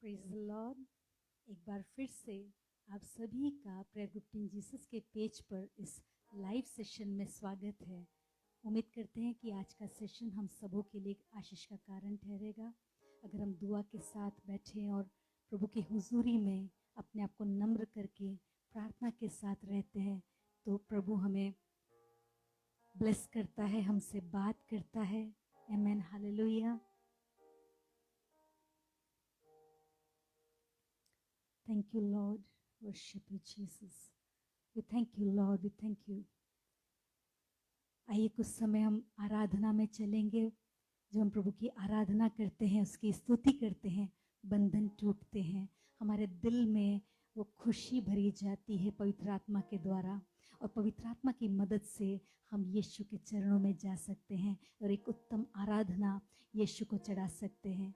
Praise the Lord. एक बार फिर से आप सभी का प्रेयर ग्रुप टीम जीसस के पेज पर इस लाइव सेशन में स्वागत है। उम्मीद करते हैं कि आज का सेशन हम सबों के लिए एक आशीष का कारण ठहरेगा। अगर हम दुआ के साथ बैठें और प्रभु की हुजूरी में अपने आप को नम्र करके प्रार्थना के साथ रहते हैं तो प्रभु हमें ब्लेस करता है, हमसे बात करता है। आमेन, hallelujah. Thank you, Lord. Worship you, Jesus. We thank you, Lord. We thank you. आइए कुछ समय हम आराधना में चलेंगे। जब हम प्रभु की आराधना करते हैं, उसकी स्तुति करते हैं, बंधन टूटते हैं, हमारे दिल में वो खुशी भरी जाती है पवित्र आत्मा के द्वारा, और पवित्र आत्मा की मदद से हम यीशु के चरणों में जा सकते हैं और एक उत्तम आराधना यीशु को चढ़ा सकते हैं।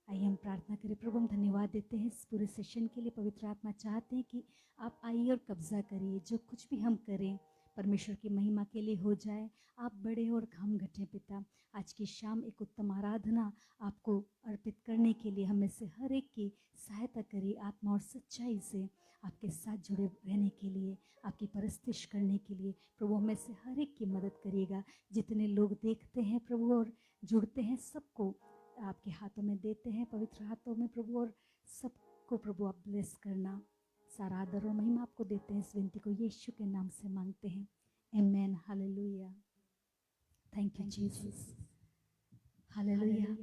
आइए हम प्रार्थना करें। प्रभु हम धन्यवाद देते हैं इस पूरे सेशन के लिए। पवित्र आत्मा चाहते हैं कि आप आइए और कब्जा करिए। जो कुछ भी हम करें परमेश्वर की महिमा के लिए हो जाए। आप बड़े और हम घटे पिता। आज की शाम एक उत्तम आराधना आपको अर्पित करने के लिए हमें से हर एक की सहायता करिए। आत्मा और सच्चाई से आपके साथ जुड़े रहने के लिए, आपकी परस्तिश करने के लिए प्रभु हमें से हर एक की मदद करिएगा। जितने लोग देखते हैं प्रभु और जुड़ते हैं, सबको आपके हाथों में देते हैं, पवित्र हाथों में प्रभु, और सबको प्रभु आप ब्लेस करना। सारा आदर और महिमा आपको देते हैं। इस विनती को यीशु के नाम से मांगते हैं। Amen, hallelujah. Thank you Jesus, hallelujah.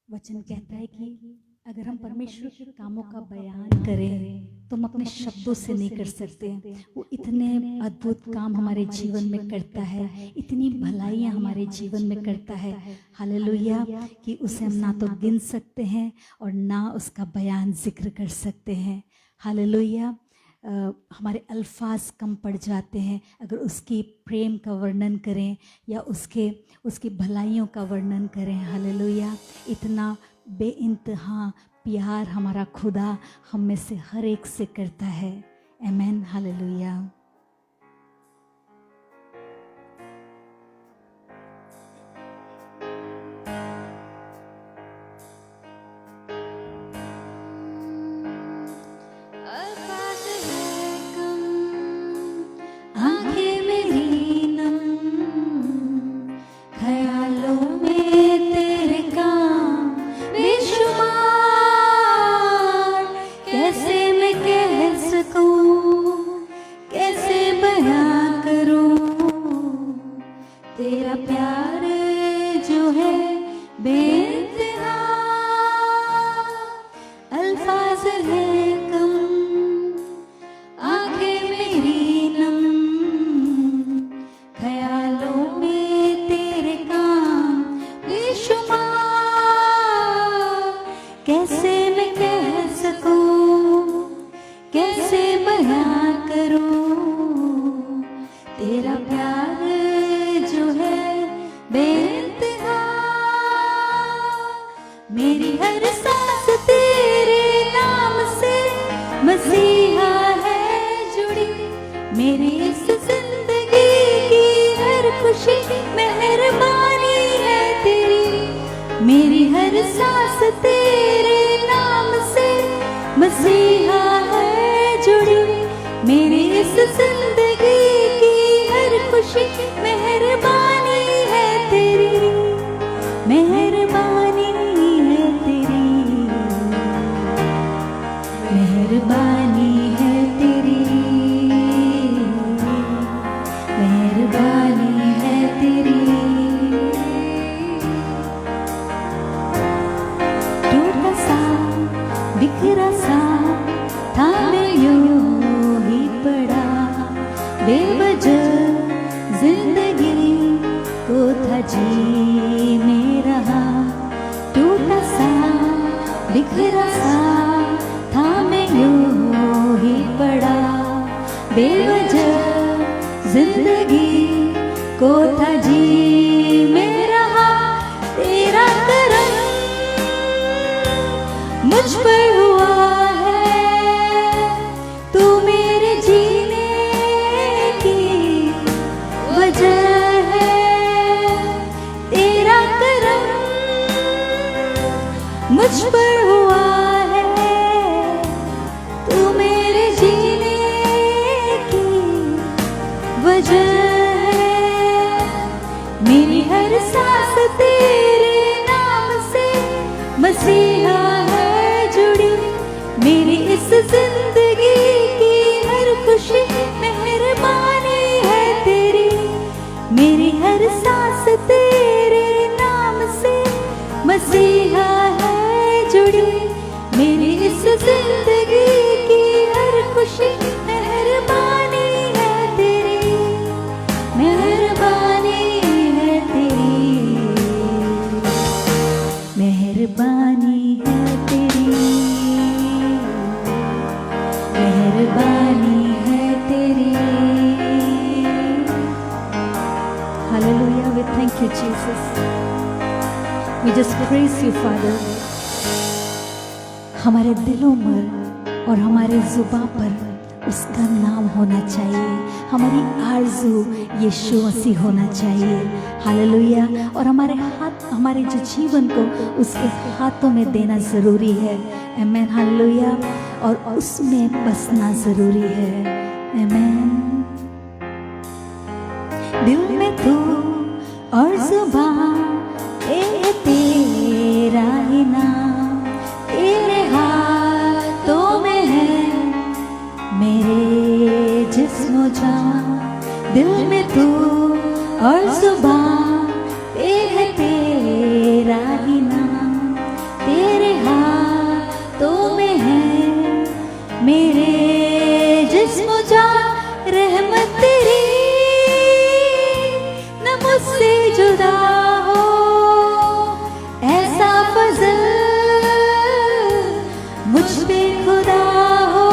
वचन कहता है कि अगर हम परमेश्वर के कामों का बयान करें तो हम अपने शब्दों से नहीं कर सकते। वो इतने अद्भुत काम हमारे जीवन में करता है, इतनी भलाइयाँ हमारे जीवन में करता है, हालेलुया, कि उसे हम ना तो गिन सकते हैं और ना उसका बयान जिक्र कर सकते हैं। हालेलुया। हमारे अल्फाज कम पड़ जाते हैं अगर उसकी प्रेम का वर्णन करें या उसकी भलाइयों का वर्णन करें। हालेलुया। इतना बेइंतहा प्यार हमारा खुदा हम में से हर एक से करता है। आमेन, हालेलुया। मुझ पर हुआ मसीहा है जुड़ी मेरी इस जिंदगी की हर खुशी, मेहरबानी है तेरी, मेरी हर सांस तेरे नाम से। मसीहा है जुड़ी मेरी इस जिंदगी की हर खुशी, मेहरबानी है तेरी, मेहरबानी है तेरी, मेहरबानी है तेरी, मेहरबानी है तेरी। Hallelujah, we thank you Jesus, we just praise you Father। हमारे दिलों पर और हमारे जुबां पर उसका नाम होना चाहिए, हमारी आरज़ू यीशु मसीह होना चाहिए। हालेलुया। और हमारे हाथ, हमारे जो जीवन को उसके हाथों में देना ज़रूरी है। आमेन। हालेलुया। और उसमें बसना ज़रूरी है। आमेन। दिल में तू और जुबां तेरा ही नाम, तेरे हाथों में है मेरे जिस्म जान। दिल में तू और जुबां तेरा ही नाम, तेरे हाथों में है मेरे जिस्म जान। रहमत तेरी न मुझसे जुदा हो, ऐसा फजल मुझ पे खुदा हो।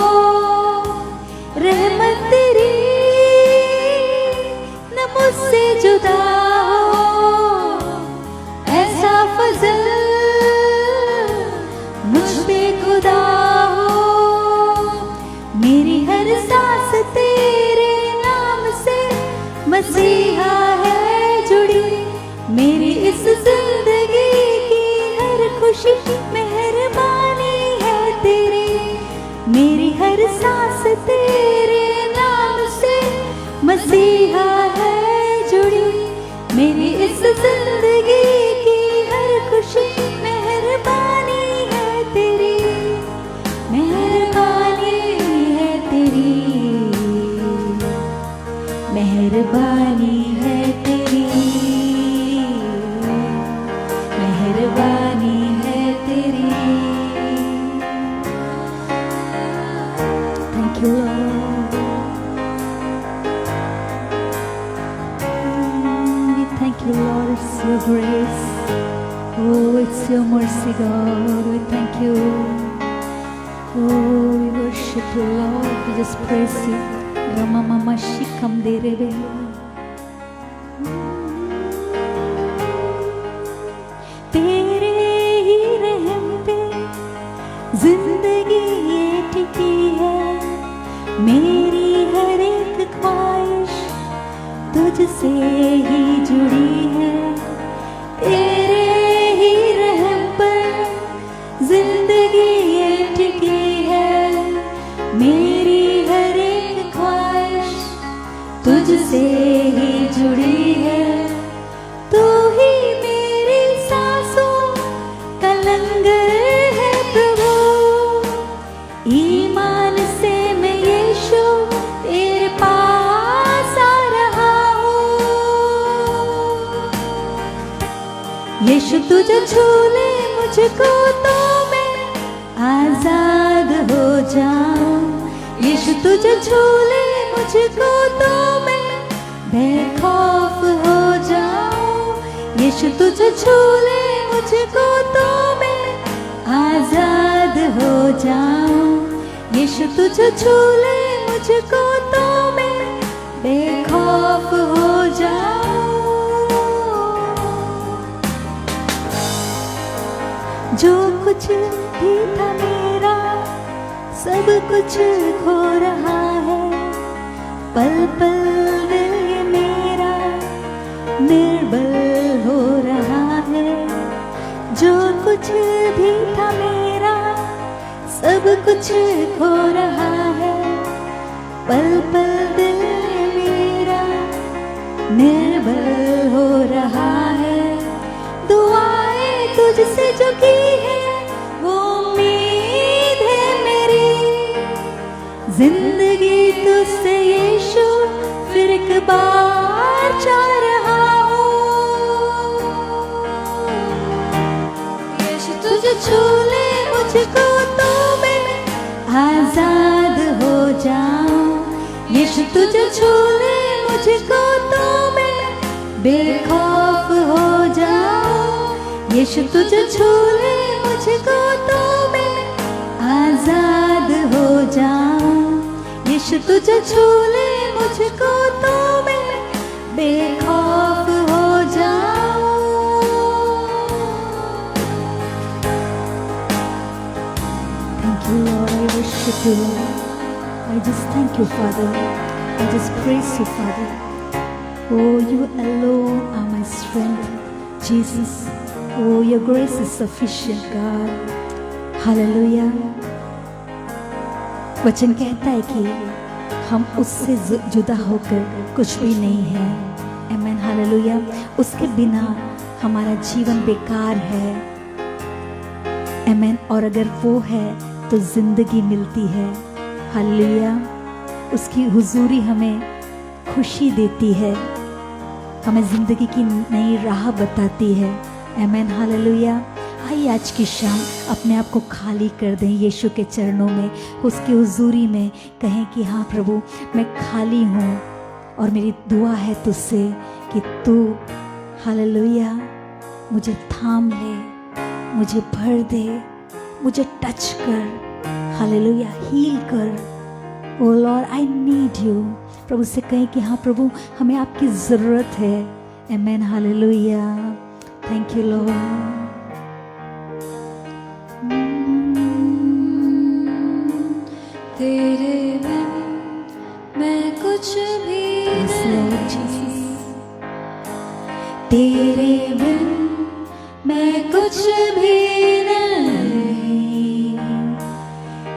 रहमत तेरी न मुझसे जुदा हो, ऐसा फजल मुझ पे खुदा हो। मेरी हर सांस तेरे नाम से मसीहा है जुड़ी, मेरी इस जिंदगी की हर खुशी, मेहरबानी है तेरी, मेरी हर सांस तेरे नाम से मसीहा है जुड़ी, मेरी इस जिंदगी की हर खुशी, मेहरबानी है तेरी, मेहरबानी है तेरी, मेहरबानी है तेरी, मेहरबानी है तेरी। Thank you Lord, we thank you Lord, it's your grace, oh it's your mercy God, we thank you, oh we worship you Lord, we just praise you। Rama mama shikam derebe, तेरे ही रहम पे जिंदगी ये टिकी है, मेरी हर एक ख्वाहिश तुझसे ही जुड़ी है। तेरे ही रहम पर जिंदगी ये टिकी है, मेरी हर एक ख्वाहिश तुझसे ही जुड़ी है। तू ही मेरी सांसों का लंगर है प्रभु, ईमान से मैं यीशु तेरे पास आ रहा हूँ। यीशु तुझे छू ले मुझको तो मैं आजाद हो जाऊं। यीशु तुझे छू ले मुझको तो मैं बेखौफ हो जाऊं। यीशु तुझे छू ले मुझको तो मैं आजाद हो जाऊं। यीशु तुझे छू ले मुझको तो मैं बेखौफ हो जाऊं। जो कुछ भी था मेरा सब कुछ खो रहा है, पल पल दिल ये मेरा निर्बल हो रहा है। जो कुछ भी था मेरा सब कुछ खो रहा है, पल पल दिल ये मेरा निर्बल हो रहा है। दुआएं तुझसे जो की है जिंदगी तुझसे यीशु फिर एक बार चाह रहा हूँ। यीशु तुझे छू ले मुझको तो मैं आजाद हो जाऊं। यीशु तुझे छू ले मुझको तो मैं बेखौफ हो जाऊं। यीशु तुझे छू ले मुझको तो मैं आजाद हो जाऊं। यीशु तुझे छू ले मुझको तो मैं बेखौफ हो जाऊं। Thank you, Lord. I worship you, Lord. I just thank you, Father. I just praise you, Father. Oh, you alone are my strength, Jesus. Oh, your grace is sufficient, God. Hallelujah. वचन कहता है कि हम उससे जुदा होकर कुछ भी नहीं है। आमीन, हालेलुया। उसके बिना हमारा जीवन बेकार है। आमीन। और अगर वो है तो जिंदगी मिलती है। हालेलुया। उसकी हुजूरी हमें खुशी देती है, हमें जिंदगी की नई राह बताती है। आमीन, हालेलुया। आइए आज की शाम अपने आप को खाली कर दें यीशु के चरणों में, उसकी हुजूरी में कहें कि हाँ प्रभु, मैं खाली हूँ और मेरी दुआ है तुझसे कि तू हालेलुया मुझे थाम ले, मुझे भर दे, मुझे टच कर, हालेलुया हील कर। ओ लॉर्ड आई नीड यू। प्रभु से कहें कि हाँ प्रभु, हमें आपकी ज़रूरत है। आमीन, हालेलुया। Thank you Lord. तेरे बिन मैं कुछ भी नहीं, तेरे बिन मैं कुछ भी नहीं।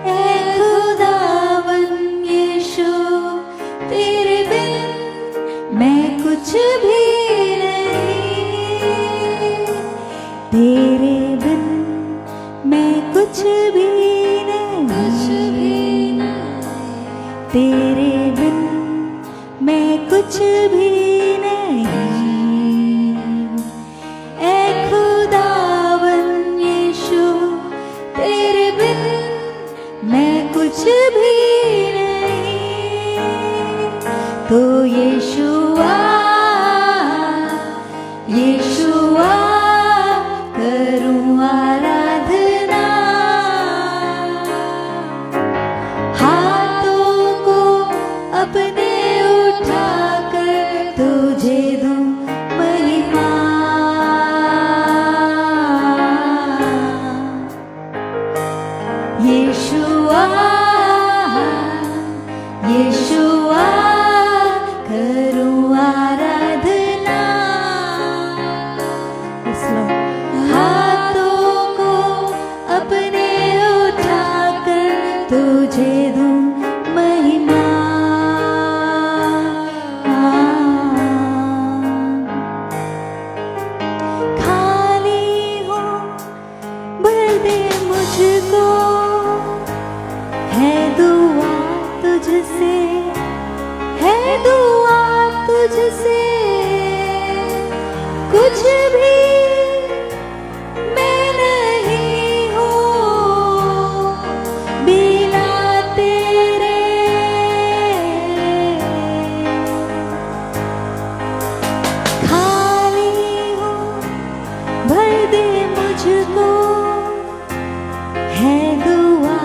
ऐ खुदावन यीशु, तेरे बिन मैं कुछ भी नहीं। तेरे बिन मैं कुछ भी तेरे बिन मैं कुछ भी नहीं। ऐ खुदावन यीशु, तेरे बिन मैं कुछ भी नहीं। तो यीशुआ यीशुआ करूं आराधना, अपने उठाकर तुझे दूं महिमा। यीशुआ यीशुआ करूं आराधना, हाथों को अपने उठाकर तुझे दूं महिमा। मुझको है दुआ तुझसे, है दुआ तुझसे, कुछ भी मैं नहीं हूँ बिना तेरे। खाली हूँ, भर दे मुझको, है दुआ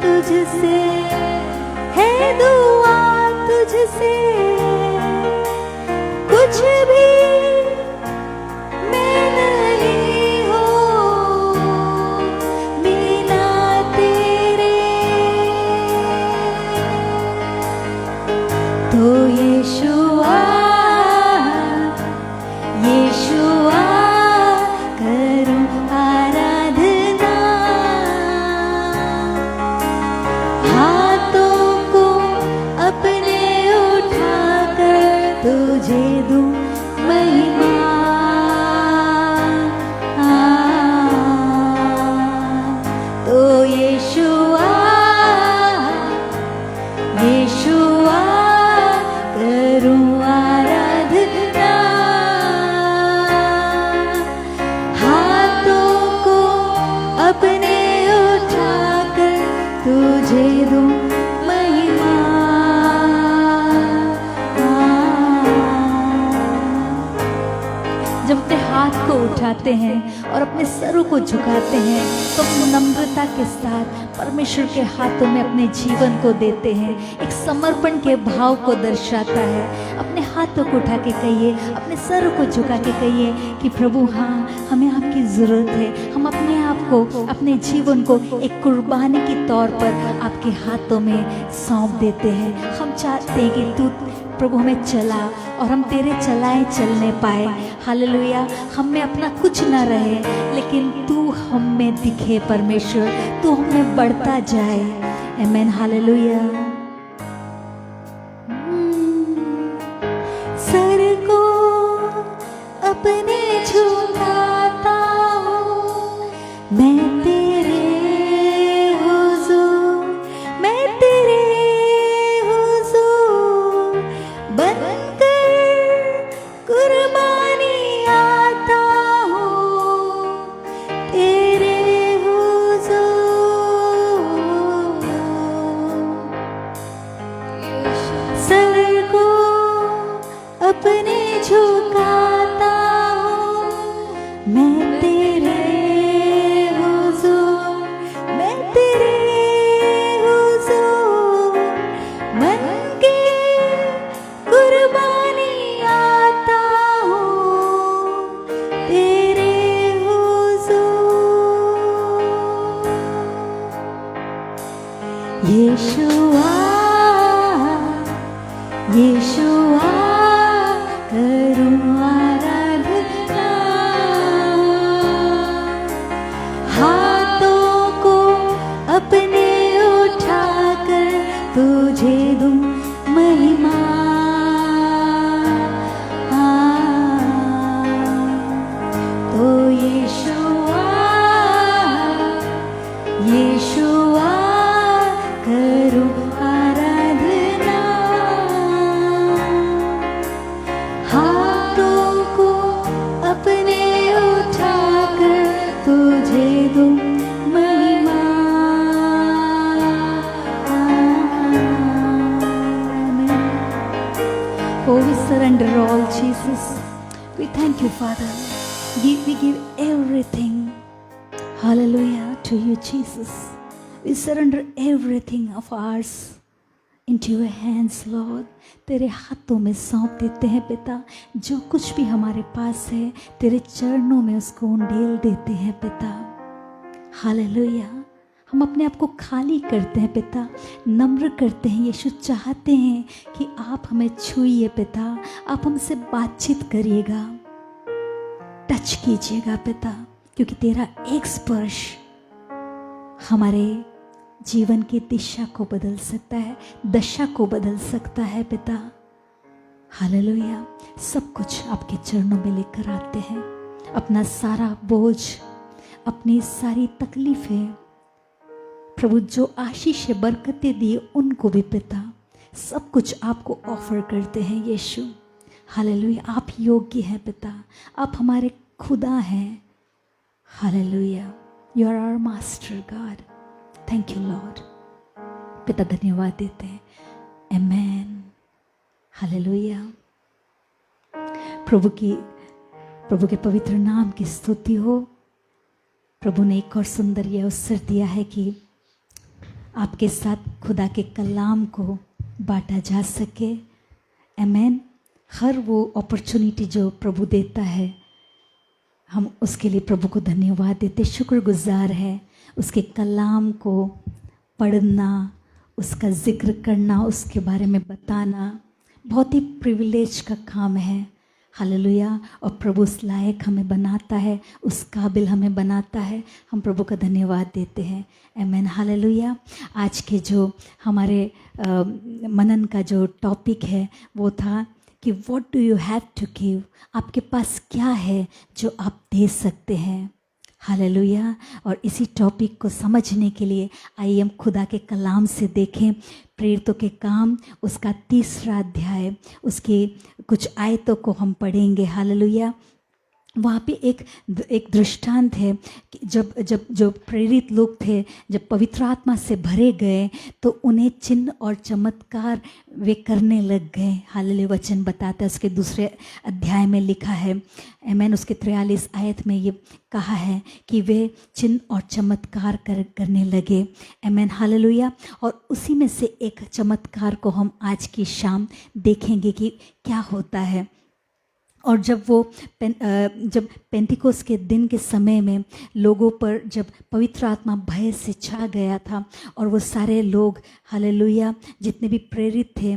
तुझसे, है दुआ तुझसे, कुछ भी मैं नहीं हूँ बिना तेरे। तो यीशुआ यीशुआ करूं आराधना, हाथों को अपने उठाकर तुझे दूं महिमा। तो यीशुआ तुझे दूं महिमा। जब अपने हाथ को उठाते हैं और अपने सरों को झुकाते हैं तो नम्रता के साथ परमेश्वर के हाथों में अपने जीवन को देते हैं। एक समर्पण के भाव को दर्शाता है। अपने हाथों को उठा के कहिए, अपने सरों को झुका के कहिए कि प्रभु हाँ, हमें आपकी ज़रूरत है। हम अपने आप को, अपने जीवन को एक कुर्बानी के तौर पर आपके हाथों में सौंप देते हैं। हम चाहते हैं कि तू प्रभु हमें चला और हम तेरे चलाए चलने पाए। हालेलुया। हम में अपना कुछ ना रहे, लेकिन तू हम में दिखे परमेश्वर, तू हमें बढ़ता जाए। आमीन। हालेलुया। सर को अपने झुकाता हूँ मैं तेरे हुजूर, मैं तेरे हुजूर बनकर कुर्बानी आता हूँ तेरे हुजूर। सर को अपने झुकाता हूँ मैं तेरे हुजूर, मैं तेरे हुजूर बनके कुर्बानी आता हूँ तेरे हुजूर। यीशुआ, यीशुआ करूं आराधना, हाथों को अपने उठाकर तुझे दूं महिमा। तो यीशुआ, यीशुआ करूं आराधना, हाथों को अपने उठाकर तुझे दूं महिमा। Oh, we surrender all, Jesus. We thank you, Father. We give everything, hallelujah, to you, Jesus. We surrender everything of ours into your hands, Lord. तेरे हाथों में सौंप देते हैं पिता। जो कुछ भी हमारे पास है तेरे चरणों में उसको उंडेल देते हैं पिता। हालेलुया। हम अपने आप को खाली करते हैं पिता, नम्र करते हैं। यीशु चाहते हैं कि आप हमें छूइए पिता, आप हमसे बातचीत करिएगा, टच कीजिएगा पिता, क्योंकि तेरा एक स्पर्श हमारे जीवन की दिशा को बदल सकता है, दशा को बदल सकता है पिता। हालेलुया। सब कुछ आपके चरणों में लेकर आते हैं, अपना सारा बोझ, अपनी सारी तकलीफें, प्रभु जो आशीष बरकतें दी उनको भी पिता, सब कुछ आपको ऑफर करते हैं यीशु। हालेलुया। आप योग्य हैं पिता, आप हमारे खुदा हैं। Hallelujah. You are our master God. Thank you lord. पिता धन्यवाद देते हैं। आमेन। हालेलुया। प्रभु के पवित्र नाम की स्तुति हो। प्रभु ने एक और सुंदर यह अवसर दिया है कि आपके साथ खुदा के कलाम को बांटा जा सके। आमेन। हर वो अपॉर्चुनिटी जो प्रभु देता है, हम उसके लिए प्रभु को धन्यवाद देते, शुक्रगुजार है। उसके कलाम को पढ़ना, उसका जिक्र करना, उसके बारे में बताना बहुत ही प्रिविलेज का काम है। हालेलुया। और प्रभु उस लायक हमें बनाता है, उस काबिल हमें बनाता है। हम प्रभु का धन्यवाद देते हैं। आमेन। हालेलुया। आज के जो हमारे मनन का जो टॉपिक है वो था कि what do you have to give. आपके पास क्या है जो आप दे सकते हैं। हालेलुया। और इसी टॉपिक को समझने के लिए आइए हम खुदा के कलाम से देखें। प्रेरितों के काम उसका 3रा अध्याय, उसकी कुछ आयतों को हम पढ़ेंगे। हालेलुया। वहाँ पे एक दृष्टांत है कि जब जब जो प्रेरित लोग थे, जब पवित्र आत्मा से भरे गए तो उन्हें चिन्ह और चमत्कार वे करने लग गए। हालेलुया। वचन बताता है, उसके दूसरे अध्याय में लिखा है, आमीन, उसके 43 आयत में ये कहा है कि वे चिन्ह और चमत्कार करने लगे। आमीन, हालेलुया। और उसी में से एक चमत्कार को हम आज की शाम देखेंगे कि क्या होता है। और जब जब पेंटिकोस के दिन के समय में लोगों पर जब पवित्र आत्मा भय से छा गया था और वो सारे लोग, हालेलुया, जितने भी प्रेरित थे,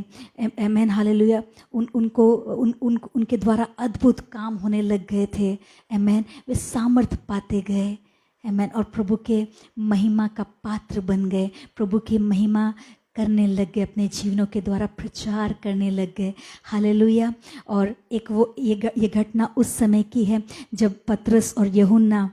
आमीन, हालेलुया, उनके द्वारा अद्भुत काम होने लग गए थे। आमीन, वे सामर्थ पाते गए। आमीन, और प्रभु के महिमा का पात्र बन गए, प्रभु की महिमा करने लग गए, अपने जीवनों के द्वारा प्रचार करने लग गए। हालेलुया। और एक ये घटना उस समय की है जब पतरस और यूहन्ना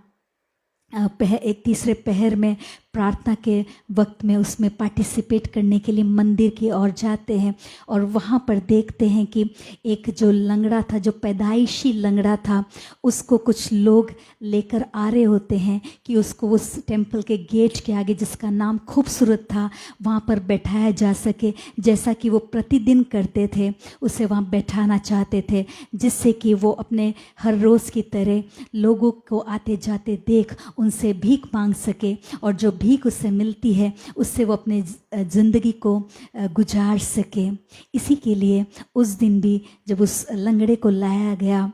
एक तीसरे पहर में प्रार्थना के वक्त में उसमें पार्टिसिपेट करने के लिए मंदिर की ओर जाते हैं और वहाँ पर देखते हैं कि एक जो लंगड़ा था, जो पैदाइशी लंगड़ा था, उसको कुछ लोग लेकर आ रहे होते हैं कि उसको उस टेम्पल के गेट के आगे, जिसका नाम खूबसूरत था, वहाँ पर बैठाया जा सके, जैसा कि वो प्रतिदिन करते थे, उसे वहाँ बैठाना चाहते थे, जिससे कि वो अपने हर रोज़ की तरह लोगों को आते जाते देख उनसे भीख मांग सके और जो भीख उससे मिलती है उससे वो अपने ज़िंदगी को गुजार सके। इसी के लिए उस दिन भी जब उस लंगड़े को लाया गया,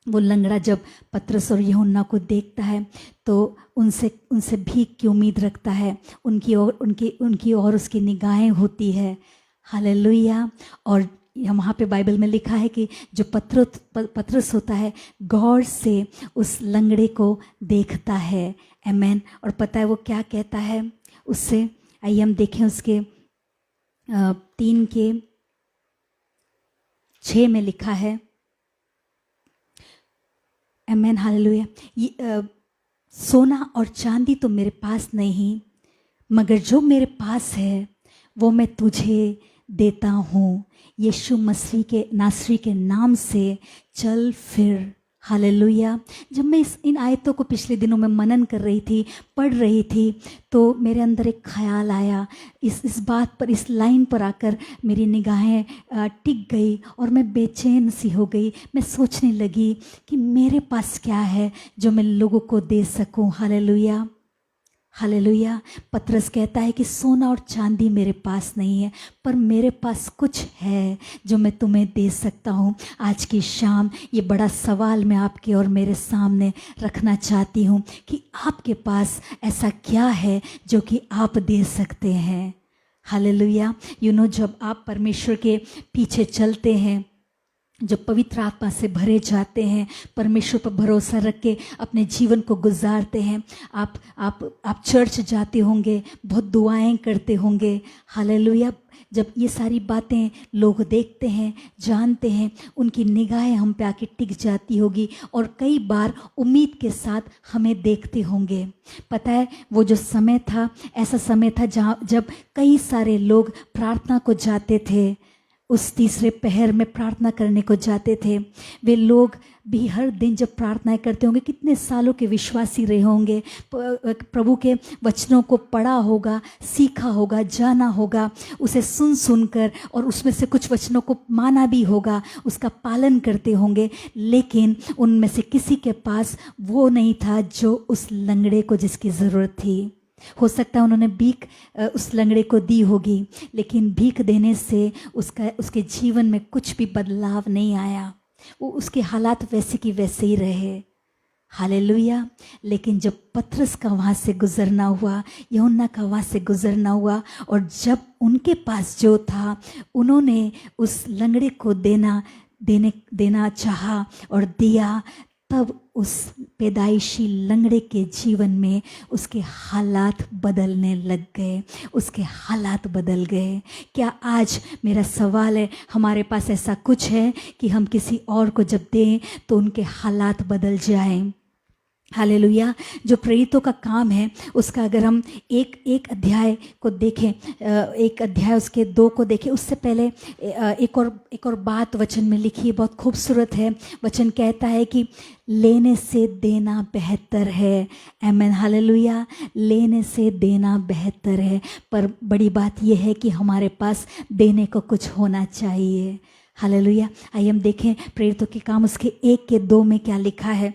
वो लंगड़ा जब पतरस और यूहन्ना को देखता है तो उनसे भीख की उम्मीद रखता है, उनकी ओर उसकी निगाहें होती है। हालेलुया। और वहाँ पे बाइबल में लिखा है कि जो पतरस होता है गौर से उस लंगड़े को देखता है। आमीन। और पता है वो क्या कहता है उससे? आइए हम देखें, उसके 3:6 में लिखा है। आमीन, हालेलुया। सोना और चांदी तो मेरे पास नहीं, मगर जो मेरे पास है वो मैं तुझे देता हूँ। यीशु मसीह के नासरी के नाम से चल फिर। हालेलुया। जब मैं इन आयतों को पिछले दिनों में मनन कर रही थी, पढ़ रही थी, तो मेरे अंदर एक ख्याल आया, इस बात पर, इस लाइन पर आकर मेरी निगाहें टिक गई और मैं बेचैन सी हो गई। मैं सोचने लगी कि मेरे पास क्या है जो मैं लोगों को दे सकूं। Hallelujah, hallelujah. पतरस कहता है कि सोना और चांदी मेरे पास नहीं है, पर मेरे पास कुछ है जो मैं तुम्हें दे सकता हूँ। आज की शाम ये बड़ा सवाल मैं आपके और मेरे सामने रखना चाहती हूँ कि आपके पास ऐसा क्या है जो कि आप दे सकते हैं। हालेलुया। जब आप परमेश्वर के पीछे चलते हैं, जब पवित्र आत्मा से भरे जाते हैं, परमेश्वर पर भरोसा रख के अपने जीवन को गुजारते हैं, आप चर्च जाते होंगे, बहुत दुआएं करते होंगे। हालेलुया। जब ये सारी बातें लोग देखते हैं, जानते हैं, उनकी निगाहें हम पे आके टिक जाती होगी और कई बार उम्मीद के साथ हमें देखते होंगे। पता है वो जो समय था, ऐसा समय था जब कई सारे लोग प्रार्थना को जाते थे, उस तीसरे पहर में प्रार्थना करने को जाते थे। वे लोग भी हर दिन जब प्रार्थनाएं करते होंगे, कितने सालों के विश्वासी रहे होंगे, प्रभु के वचनों को पढ़ा होगा, सीखा होगा, जाना होगा, उसे सुन कर, और उसमें से कुछ वचनों को माना भी होगा, उसका पालन करते होंगे। लेकिन उनमें से किसी के पास वो नहीं था जो उस लंगड़े को जिसकी ज़रूरत थी। हो सकता है उन्होंने भीख उस लंगड़े को दी होगी, लेकिन भीख देने से उसके जीवन में कुछ भी बदलाव नहीं आया। वो उसके हालात वैसे की वैसे ही रहे। हालेलुया। लेकिन जब पतरस का वहाँ से गुजरना हुआ, यूहन्ना का वहाँ से गुजरना हुआ, और जब उनके पास जो था उन्होंने उस लंगड़े को देना चाहा और दिया, तब उस पैदाइशी लंगड़े के जीवन में उसके हालात बदलने लग गए, उसके हालात बदल गए। क्या आज मेरा सवाल है, हमारे पास ऐसा कुछ है कि हम किसी और को जब दें तो उनके हालात बदल जाएं? हालेलुया। जो प्रेरितों का काम है उसका अगर हम एक एक अध्याय को देखें, एक अध्याय उसके 2 को देखें, उससे पहले एक और बात वचन में लिखी है, बहुत खूबसूरत है। वचन कहता है कि लेने से देना बेहतर है। आमेन, हालेलुया। लेने से देना बेहतर है, पर बड़ी बात यह है कि हमारे पास देने को कुछ होना चाहिए। हालेलुया। आइए हम देखें प्रेरितों के काम उसके 1 के 2 में क्या लिखा है।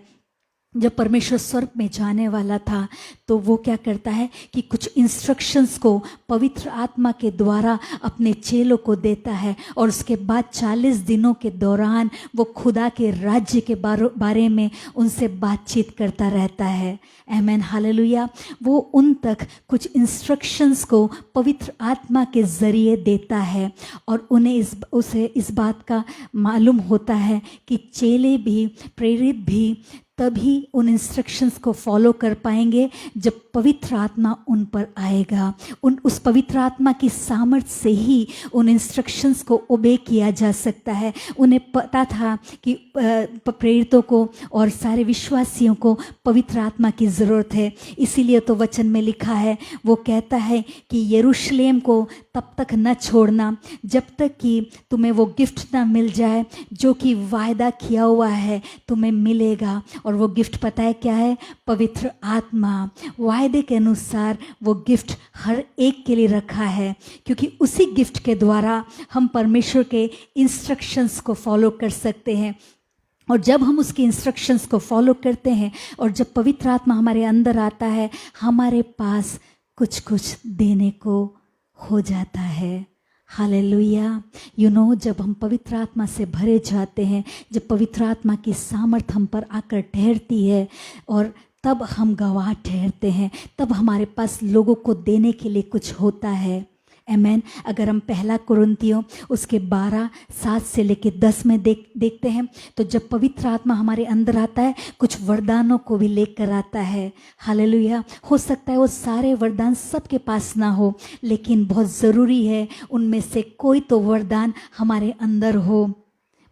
जब परमेश्वर स्वर्ग में जाने वाला था तो वो क्या करता है कि कुछ इंस्ट्रक्शंस को पवित्र आत्मा के द्वारा अपने चेलों को देता है, और उसके बाद 40 दिनों के दौरान वो खुदा के राज्य के बारे में उनसे बातचीत करता रहता है। आमेन, हालेलुया। वो उन तक कुछ इंस्ट्रक्शंस को पवित्र आत्मा के ज़रिए देता है, और उन्हें उसे इस बात का मालूम होता है कि चेले भी, प्रेरित भी तभी उन इंस्ट्रक्शंस को फॉलो कर पाएंगे जब पवित्र आत्मा उन पर आएगा। उस पवित्र आत्मा की सामर्थ्य से ही उन इंस्ट्रक्शंस को ओबे किया जा सकता है। उन्हें पता था कि प्रेरितों को और सारे विश्वासियों को पवित्र आत्मा की ज़रूरत है। इसीलिए तो वचन में लिखा है, वो कहता है कि यरूशलेम को तब तक न छोड़ना जब तक कि तुम्हें वो गिफ्ट ना मिल जाए जो कि वायदा किया हुआ है तुम्हें मिलेगा। और वो गिफ्ट पता है क्या है? पवित्र आत्मा। वायदे के अनुसार वो गिफ्ट हर एक के लिए रखा है, क्योंकि उसी गिफ्ट के द्वारा हम परमेश्वर के इंस्ट्रक्शंस को फॉलो कर सकते हैं। और जब हम उसके इंस्ट्रक्शंस को फॉलो करते हैं और जब पवित्र आत्मा हमारे अंदर आता है, हमारे पास कुछ कुछ देने को हो जाता है। हालेलुया। यू नो, जब हम पवित्र आत्मा से भरे जाते हैं, जब पवित्र आत्मा की सामर्थ हम पर आकर ठहरती है, और तब हम गवाह ठहरते हैं, तब हमारे पास लोगों को देने के लिए कुछ होता है। आमेन। अगर हम 1 कुरिन्थियों उसके 12:7 से लेके 10 में देखते हैं, तो जब पवित्र आत्मा हमारे अंदर आता है, कुछ वरदानों को भी लेकर आता है। हालेलुया। हो सकता है वो सारे वरदान सबके पास ना हो, लेकिन बहुत ज़रूरी है उनमें से कोई तो वरदान हमारे अंदर हो।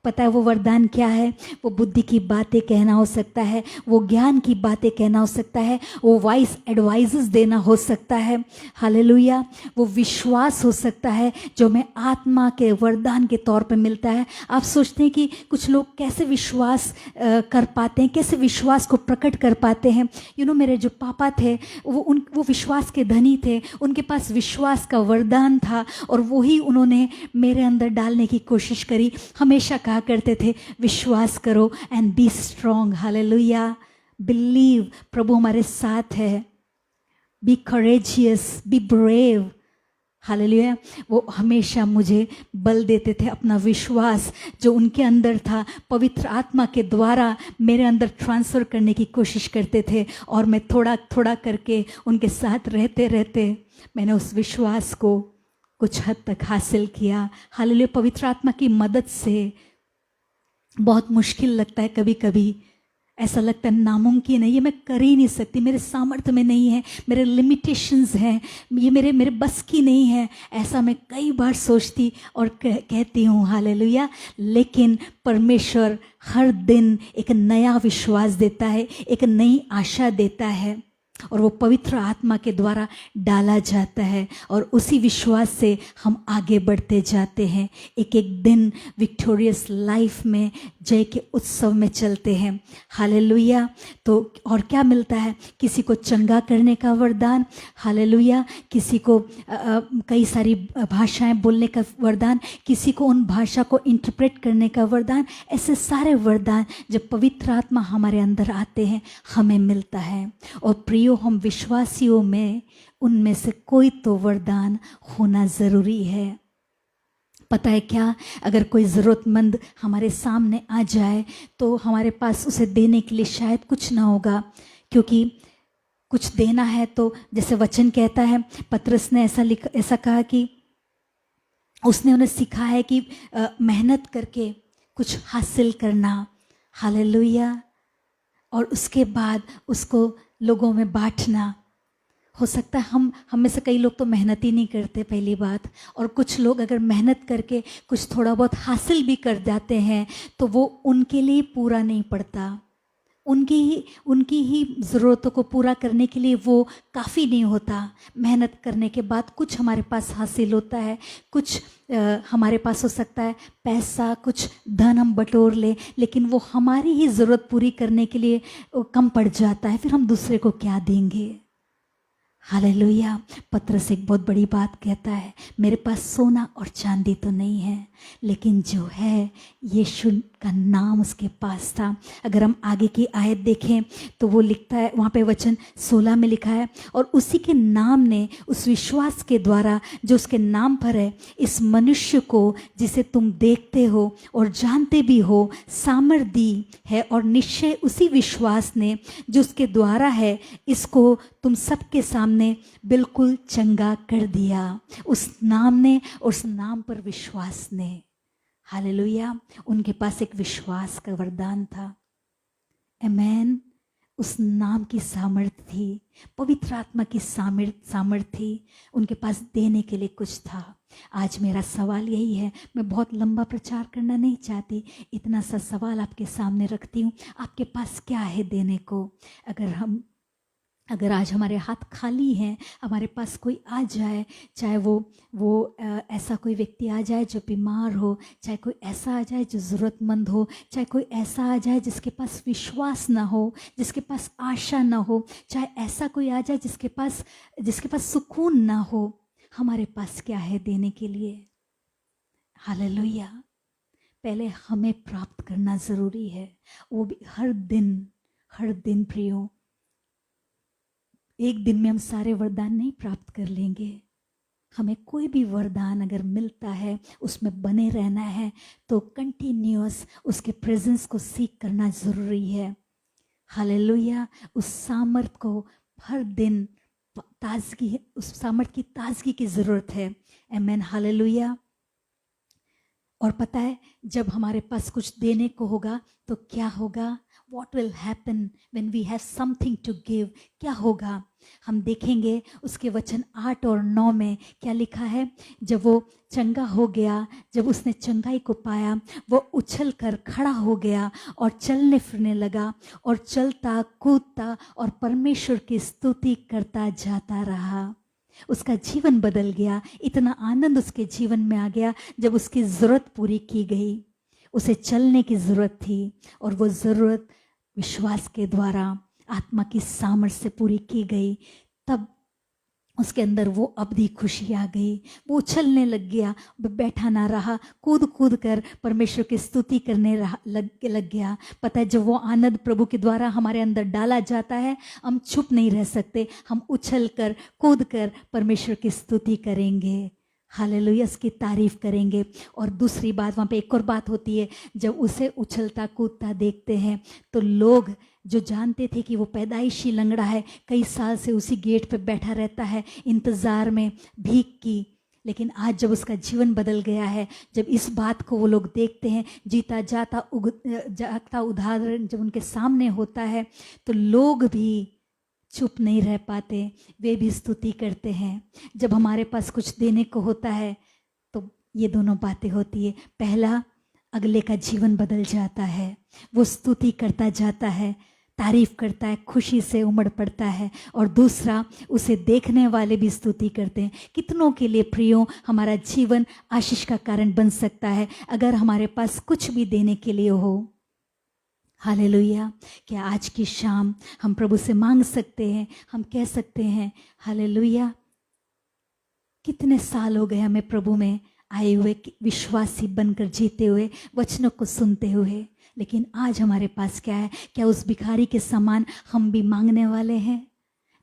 पता है वो वरदान क्या है? वो बुद्धि की बातें कहना हो सकता है, वो ज्ञान की बातें कहना हो सकता है, वो वाइस एडवाइजेस देना हो सकता है। हालेलुया। वो विश्वास हो सकता है जो हमें आत्मा के वरदान के तौर पे मिलता है। आप सोचते हैं कि कुछ लोग कैसे विश्वास कर पाते हैं, कैसे विश्वास को प्रकट कर पाते हैं? यू नो, मेरे जो पापा थे वो विश्वास के धनी थे, उनके पास विश्वास का वरदान था, और वही उन्होंने मेरे अंदर डालने की कोशिश करी। हमेशा कहा करते थे, विश्वास करो and be strong. Hallelujah. Believe, प्रभु हमारे साथ है। Be courageous, be brave. Hallelujah. वो हमेशा मुझे बल देते थे, अपना विश्वास जो उनके अंदर था पवित्र आत्मा के द्वारा मेरे अंदर ट्रांसफ़र करने की कोशिश करते थे, और मैं थोड़ा थोड़ा करके उनके साथ रहते रहते मैंने उस विश्वास को कुछ हद तक हासिल किया। हालेलुया। पवित्र आत्मा की मदद से बहुत मुश्किल लगता है, कभी कभी ऐसा लगता है नामुमकिन है, ये मैं कर ही नहीं सकती, मेरे सामर्थ्य में नहीं है, मेरे लिमिटेशंस हैं, ये मेरे बस की नहीं है। ऐसा मैं कई बार सोचती और कहती हूँ। हालेलुया। लेकिन परमेश्वर हर दिन एक नया विश्वास देता है, एक नई आशा देता है, और वो पवित्र आत्मा के द्वारा डाला जाता है, और उसी विश्वास से हम आगे बढ़ते जाते हैं। एक एक दिन विक्टोरियस लाइफ में जय के उत्सव में चलते हैं। हालेलुया। तो और क्या मिलता है? किसी को चंगा करने का वरदान, हालेलुया। किसी को कई सारी भाषाएं बोलने का वरदान, किसी को उन भाषा को इंटरप्रेट करने का वरदान। ऐसे सारे वरदान जब पवित्र आत्मा हमारे अंदर आते हैं हमें मिलता है। और प्रियो, हम विश्वासियों में उनमें से कोई तो वरदान होना ज़रूरी है। पता है क्या? अगर कोई ज़रूरतमंद हमारे सामने आ जाए तो हमारे पास उसे देने के लिए शायद कुछ ना होगा, क्योंकि कुछ देना है तो जैसे वचन कहता है, पतरस ने ऐसा कहा कि उसने उन्हें सिखाया है कि मेहनत करके कुछ हासिल करना। हालेलुया। और उसके बाद उसको लोगों में बांटना। हो सकता है हम में से कई लोग तो मेहनत ही नहीं करते, पहली बात, और कुछ लोग अगर मेहनत करके कुछ थोड़ा बहुत हासिल भी कर जाते हैं तो वो उनके लिए पूरा नहीं पड़ता, उनकी ही ज़रूरतों को पूरा करने के लिए वो काफ़ी नहीं होता। मेहनत करने के बाद कुछ हमारे पास हासिल होता है, कुछ हमारे पास हो सकता है पैसा, कुछ धन हम बटोर लें, लेकिन वो हमारी ही ज़रूरत पूरी करने के लिए कम पड़ जाता है। फिर हम दूसरे को क्या देंगे? हालेलुया। पतरस एक बहुत बड़ी बात कहता है, मेरे पास सोना और चांदी तो नहीं है, लेकिन जो है यीशु का नाम उसके पास था। अगर हम आगे की आयत देखें तो वो लिखता है, वहाँ पे वचन 16 में लिखा है, और उसी के नाम ने, उस विश्वास के द्वारा जो उसके नाम पर है, इस मनुष्य को जिसे तुम देखते हो और जानते भी हो सामर्थ दी है, और निश्चय उसी विश्वास ने जो उसके द्वारा है इसको तुम सबके सामने बिल्कुल चंगा कर दिया। उस नाम ने और उस नाम पर विश्वास ने। हालेलुया। उनके पास एक विश्वास का वरदान था। आमेन। उस नाम की सामर्थ्य थी, पवित्र आत्मा की सामर्थ्य थी, उनके पास देने के लिए कुछ था। आज मेरा सवाल यही है, मैं बहुत लंबा प्रचार करना नहीं चाहती, इतना सा सवाल आपके सामने रखती हूँ, आपके पास क्या है देने को? अगर आज हमारे हाथ खाली हैं, हमारे पास कोई आ जाए, चाहे वो ऐसा कोई व्यक्ति आ जाए जो बीमार हो, चाहे कोई ऐसा आ जाए जो ज़रूरतमंद हो, चाहे कोई ऐसा आ जाए जिसके पास विश्वास ना हो, जिसके पास आशा ना हो, चाहे ऐसा कोई आ जाए जिसके पास सुकून ना हो, हमारे पास क्या है देने के लिए? हालेलुया। पहले हमें प्राप्त करना ज़रूरी है, वो भी हर दिन प्रियो। एक दिन में हम सारे वरदान नहीं प्राप्त कर लेंगे। हमें कोई भी वरदान अगर मिलता है, उसमें बने रहना है तो कंटिन्यूअस उसके प्रेजेंस को सीख करना ज़रूरी है। हालेलुया। उस सामर्थ को हर दिन ताजगी, उस सामर्थ की ताजगी की ज़रूरत है। आमेन। हालेलुया। और पता है, जब हमारे पास कुछ देने को होगा तो क्या होगा? What will happen when we have something to give? क्या होगा? हम देखेंगे उसके वचन 8 और 9 में क्या लिखा है। जब वो चंगा हो गया, जब उसने चंगाई को पाया, वो उछल कर खड़ा हो गया और चलने फिरने लगा, और चलता कूदता और परमेश्वर की स्तुति करता जाता रहा। उसका जीवन बदल गया। इतना आनंद उसके जीवन में आ गया जब उसकी ज़रूरत पूरी की गई। उसे चलने की ज़रूरत थी, और वो ज़रूरत विश्वास के द्वारा आत्मा की सामर्थ्य से पूरी की गई। तब उसके अंदर वो अवधि खुशी आ गई। वो उछलने लग गया, बैठा ना रहा, कूद कूद कर परमेश्वर की स्तुति करने लग गया। पता है, जब वो आनंद प्रभु के द्वारा हमारे अंदर डाला जाता है, हम चुप नहीं रह सकते, हम उछल कर कूद कर परमेश्वर की स्तुति करेंगे। हालेलुया, उसकी तारीफ करेंगे। और दूसरी बात, वहाँ पे एक और बात होती है, जब उसे उछलता कूदता देखते हैं तो लोग जो जानते थे कि वो पैदाइशी लंगड़ा है, कई साल से उसी गेट पे बैठा रहता है इंतज़ार में भीख की, लेकिन आज जब उसका जीवन बदल गया है, जब इस बात को वो लोग देखते हैं, जीता जागता उदाहरण जब उनके सामने होता है, तो लोग भी चुप नहीं रह पाते, वे भी स्तुति करते हैं। जब हमारे पास कुछ देने को होता है तो ये दोनों बातें होती है। पहला, अगले का जीवन बदल जाता है, वो स्तुति करता जाता है, तारीफ करता है, खुशी से उमड़ पड़ता है। और दूसरा, उसे देखने वाले भी स्तुति करते हैं। कितनों के लिए प्रियो हमारा जीवन आशीष का कारण बन सकता है अगर हमारे पास कुछ भी देने के लिए हो। हालेलुया। क्या आज की शाम हम प्रभु से मांग सकते हैं, हम कह सकते हैं हालेलुया। कितने साल हो गए हमें प्रभु में आए हुए, विश्वासी बनकर जीते हुए, वचनों को सुनते हुए, लेकिन आज हमारे पास क्या है? क्या उस भिखारी के समान हम भी मांगने वाले हैं?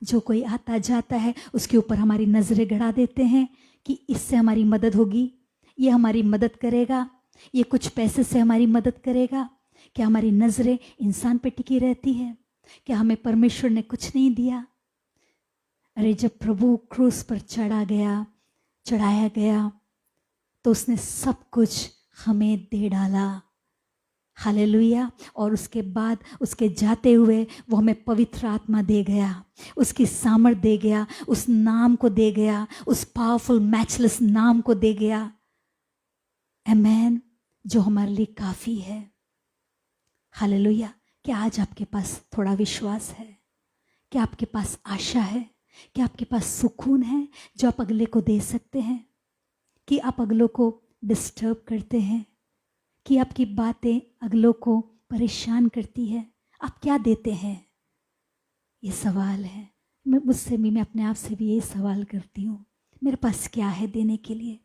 जो कोई आता जाता है उसके ऊपर हमारी नजरें गड़ा देते हैं कि इससे हमारी मदद होगी, ये हमारी मदद करेगा, ये कुछ पैसे से हमारी मदद करेगा। क्या हमारी नजरें इंसान पे टिकी रहती है? क्या हमें परमेश्वर ने कुछ नहीं दिया? अरे, जब प्रभु क्रूस पर चढ़ाया गया तो उसने सब कुछ हमें दे डाला। हालेलुया। और उसके बाद उसके जाते हुए वो हमें पवित्र आत्मा दे गया, उसकी सामर्थ दे गया, उस नाम को दे गया, उस पावरफुल मैचलेस नाम को दे गया। आमेन। जो हमारे लिए काफ़ी है। हालेलुया। क्या आज आपके पास थोड़ा विश्वास है? क्या आपके पास आशा है? क्या आपके पास सुकून है जो आप अगले को दे सकते हैं? कि आप अगलों को डिस्टर्ब करते हैं? कि आपकी बातें अगलों को परेशान करती है? आप क्या देते हैं? ये सवाल है। मैं अपने आप से भी यही सवाल करती हूँ, मेरे पास क्या है देने के लिए?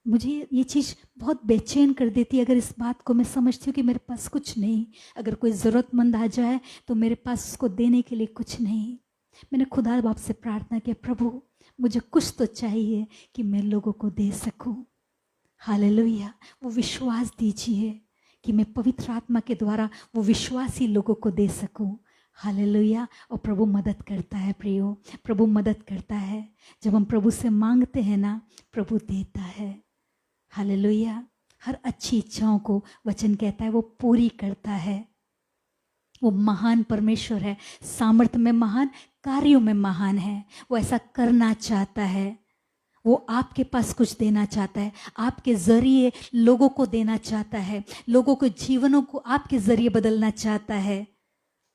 मुझे ये चीज़ बहुत बेचैन कर देती है अगर इस बात को मैं समझती हूँ कि मेरे पास कुछ नहीं। अगर कोई ज़रूरतमंद आ जाए तो मेरे पास उसको देने के लिए कुछ नहीं। मैंने खुदा बाप से प्रार्थना किया, प्रभु मुझे कुछ तो चाहिए कि मैं लोगों को दे सकूं। हालेलुया। वो विश्वास दीजिए कि मैं पवित्र आत्मा के द्वारा वो विश्वासी लोगों को दे सकूं। हालेलुया। और प्रभु मदद करता है प्रियो, प्रभु मदद करता है। जब हम प्रभु से मांगते हैं ना, प्रभु देता है। हालेलुया। हर अच्छी इच्छाओं को वचन कहता है वो पूरी करता है। वो महान परमेश्वर है, सामर्थ्य में महान, कार्यों में महान है। वो ऐसा करना चाहता है। वो आपके पास कुछ देना चाहता है, आपके जरिए लोगों को देना चाहता है, लोगों के जीवनों को आपके जरिए बदलना चाहता है।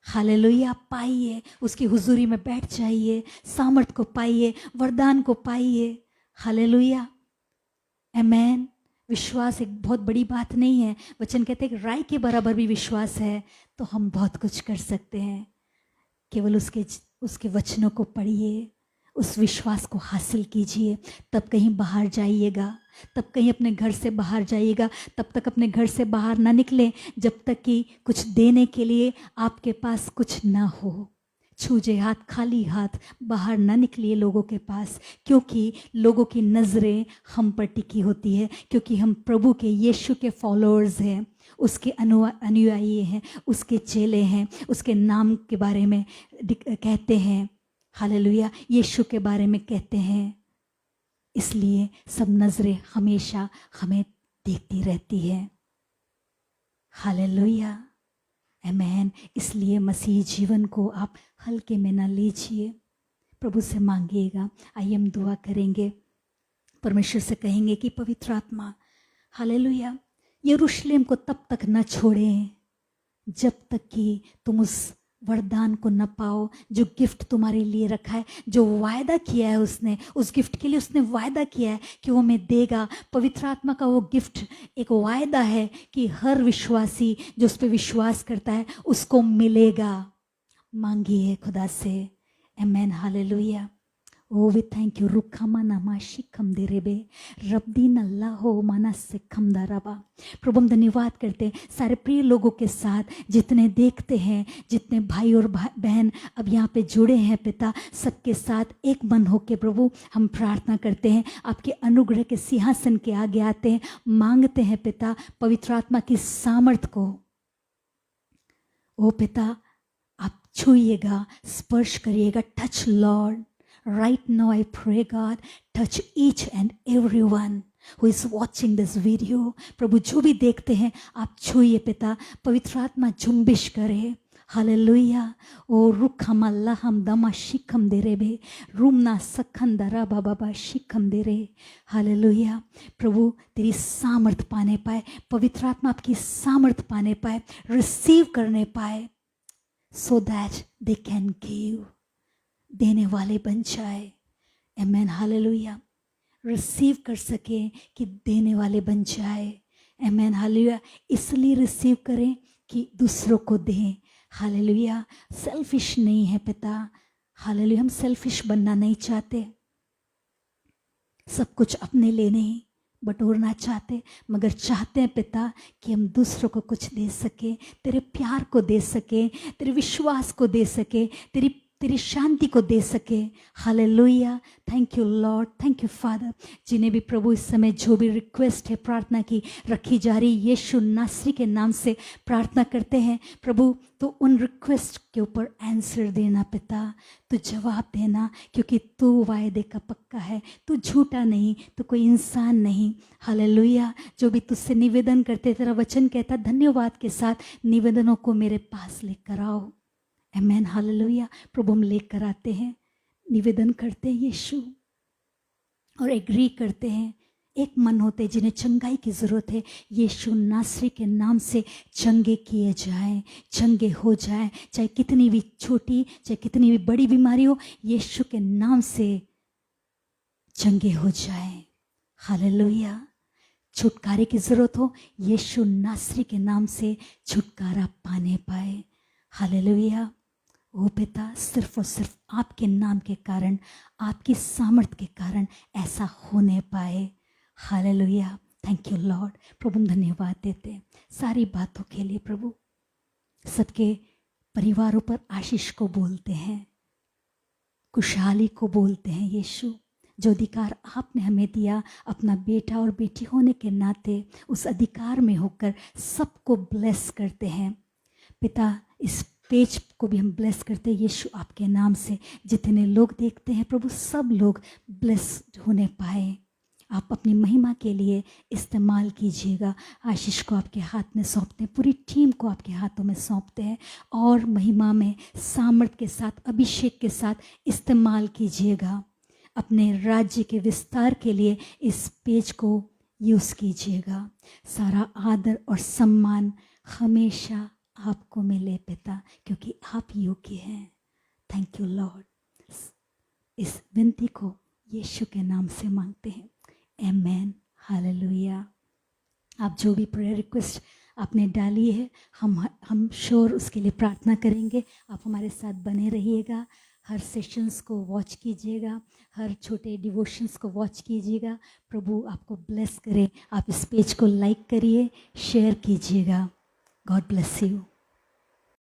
हालेलुया। पाइए, उसकी हुजूरी में बैठ जाइए, सामर्थ को पाइए, वरदान को पाइए। हालेलुया। आमेन। विश्वास एक बहुत बड़ी बात नहीं है। वचन कहते हैं कि राई के बराबर भी विश्वास है तो हम बहुत कुछ कर सकते हैं। केवल उसके वचनों को पढ़िए, उस विश्वास को हासिल कीजिए। तब कहीं बाहर जाइएगा, तब कहीं अपने घर से बाहर जाइएगा, तब तक अपने घर से बाहर ना निकलें जब तक कि कुछ देने के लिए आपके पास कुछ ना हो। छूजे हाथ, खाली हाथ बाहर ना निकलिए लोगों के पास, क्योंकि लोगों की नज़रें हम पर टिकी होती है, क्योंकि हम प्रभु के यीशु के फॉलोअर्स हैं, उसके अनुयायी हैं, उसके चेले हैं, उसके नाम के बारे में कहते हैं। हालेलुया। यीशु के बारे में कहते हैं। इसलिए सब नज़रें हमेशा हमें देखती रहती है। हालेलुया। आमेन। इसलिए मसीह जीवन को आप हल्के में ना लीजिए, प्रभु से मांगिएगा। आइए हम दुआ करेंगे, परमेश्वर से कहेंगे कि पवित्र आत्मा, हालेलुया, यरूशलेम को तब तक न छोड़ें जब तक कि तुम उस वरदान को न पाओ जो गिफ्ट तुम्हारे लिए रखा है, जो वायदा किया है उसने, उस गिफ्ट के लिए उसने वायदा किया है कि वो हमें देगा। पवित्र आत्मा का वो गिफ्ट एक वायदा है कि हर विश्वासी जो उस पर विश्वास करता है उसको मिलेगा। मांगिए खुदा से। Amen. Hallelujah. Oh, we thank you. Rukhama namashi kamderebe रब्दीन अल्लाह हो माना से खमदाराबा। प्रभु हम धन्यवाद करते हैं सारे प्रिय लोगों के साथ जितने देखते हैं, जितने भाई और बहन अब यहाँ पे जुड़े हैं पिता, सबके साथ एक मन होके प्रभु हम प्रार्थना करते हैं, आपके अनुग्रह के सिंहासन के आगे आते हैं, मांगते हैं पिता पवित्र आत्मा की सामर्थ को। ओ पिता आप छूइएगा, स्पर्श करिएगा। Touch Lord. Right now I pray God, touch each and everyone who is watching this video. प्रभु जो भी देखते हैं आप छूइए पिता, पवित्र आत्मा जुम्बिश करे। हालेलुया। ओ रुखम अल्लाह हम दमा शिखम दे रे बे रूमना सखन दरा बाबा शिखम दे रे। हालेलुया। प्रभु तेरी सामर्थ पाने पाए, पवित्र आत्मा आपकी सामर्थ पाने पाए, रिसीव करने पाए, so that they can give, देने वाले बन जाए। आमेन। हालेलुया। रिसीव कर सके कि देने वाले बन जाए। आमेन। हालेलुया। इसलिए रिसीव करें कि दूसरों को दें। हालेलुया। सेल्फिश नहीं है पिता। हालेलुया। हम सेल्फिश बनना नहीं चाहते, सब कुछ अपने लिए नहीं बटोरना चाहते, मगर चाहते हैं पिता कि हम दूसरों को कुछ दे सके, तेरे प्यार को दे सके, तेरे विश्वास को दे सके, तेरी शांति को दे सके। Hallelujah. Thank you Lord, thank you father. जिन्हें भी प्रभु इस समय जो भी रिक्वेस्ट है प्रार्थना की रखी जा रही, यीशु नासरी के नाम से प्रार्थना करते हैं प्रभु, तो उन रिक्वेस्ट के ऊपर आंसर देना पिता, तो जवाब देना, क्योंकि तू वायदे का पक्का है, तू झूठा नहीं, तू कोई इंसान नहीं। हालेलुया। जो भी तुझसे निवेदन करते, तेरा वचन कहता धन्यवाद के साथ निवेदनों को मेरे पास लेकर आओ। आमेन। हालेलुया। प्रभु हम लेकर आते हैं, निवेदन करते हैं यीशु, और एग्री करते हैं, एक मन होते हैं जिन्हें चंगाई की ज़रूरत है, यीशु नासरी के नाम से चंगे किए जाएं, चंगे हो जाएं। चाहे कितनी भी छोटी, चाहे कितनी भी बड़ी बीमारी हो, यीशु के नाम से चंगे हो जाएं। हालेलुया। छुटकारे की ज़रूरत हो, यीशु नासरी के नाम से छुटकारा पाने पाए। हालेलुया। ओ पिता, सिर्फ और सिर्फ आपके नाम के कारण, आपकी सामर्थ के कारण ऐसा होने पाए। हालेलुया। Thank you Lord. प्रभु धन्यवाद देते हैं सारी बातों के लिए। प्रभु सबके परिवारों पर आशीष को बोलते हैं, खुशहाली को बोलते हैं। यीशु, जो अधिकार आपने हमें दिया अपना बेटा और बेटी होने के नाते, उस अधिकार में होकर सबको ब्लेस करते हैं। पिता, इस पेज को भी हम ब्लेस करते हैं यीशु आपके नाम से। जितने लोग देखते हैं प्रभु, सब लोग ब्लेस्ड होने पाए। आप अपनी महिमा के लिए इस्तेमाल कीजिएगा। आशीष को आपके हाथ में सौंपते हैं, पूरी टीम को आपके हाथों में सौंपते हैं, और महिमा में सामर्थ के साथ, अभिषेक के साथ इस्तेमाल कीजिएगा। अपने राज्य के विस्तार के लिए इस पेज को यूज़ कीजिएगा। सारा आदर और सम्मान हमेशा आपको मिले पिता, क्योंकि आप योग्य हैं। Thank you Lord. इस विनती को यीशु के नाम से मांगते हैं, आमेन। हालेलुया। आप जो भी प्रेयर रिक्वेस्ट आपने डाली है, हम श्योर उसके लिए प्रार्थना करेंगे। आप हमारे साथ बने रहिएगा। हर सेशंस को वॉच कीजिएगा, हर छोटे डिवोशंस को वॉच कीजिएगा। प्रभु आपको ब्लेस करे। आप इस पेज को लाइक करिए, शेयर कीजिएगा। God bless you.